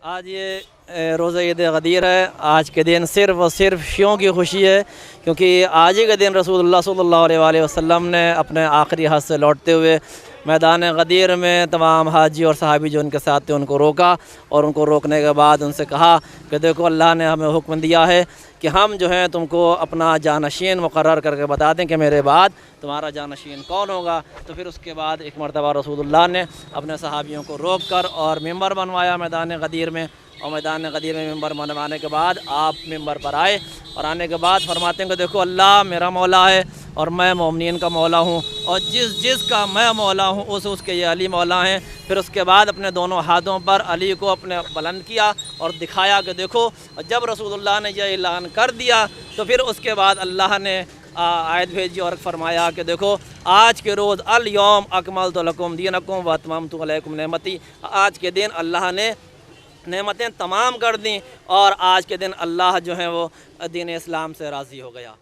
آج یہ روزہ عید غدیر ہے۔ آج کے دن صرف اور صرف شیعوں کی خوشی ہے، کیونکہ آج ہی کے دن رسول اللہ صلی اللہ علیہ وآلہ وسلم نے اپنے آخری حج سے لوٹتے ہوئے میدان غدیر میں تمام حاجی اور صحابی جو ان کے ساتھ تھے ان کو روکا، اور ان کو روکنے کے بعد ان سے کہا کہ دیکھو اللہ نے ہمیں حکم دیا ہے کہ ہم جو ہیں تم کو اپنا جانشین مقرر کر کے بتا دیں کہ میرے بعد تمہارا جانشین کون ہوگا۔ تو پھر اس کے بعد ایک مرتبہ رسول اللہ نے اپنے صحابیوں کو روک کر اور ممبر بنوایا میدان غدیر میں، اور میدان غدیر میں ممبر بنوانے کے بعد آپ ممبر پر آئے، اور آنے کے بعد فرماتے ہیں کہ دیکھو اللہ میرا مولا ہے اور میں مومنین کا مولا ہوں، اور جس کا میں مولا ہوں اس کے یہ علی مولا ہیں۔ پھر اس کے بعد اپنے دونوں ہاتھوں پر علی کو اپنے بلند کیا اور دکھایا کہ دیکھو، جب رسول اللہ نے یہ اعلان کر دیا تو پھر اس کے بعد اللہ نے آیت بھیجی اور فرمایا کہ دیکھو آج کے روز الیوم اکملت لکم دینکم واتممت علیکم نعمتی، آج کے دن اللہ نے نعمتیں تمام کر دیں، اور آج کے دن اللہ جو ہیں وہ دین اسلام سے راضی ہو گیا۔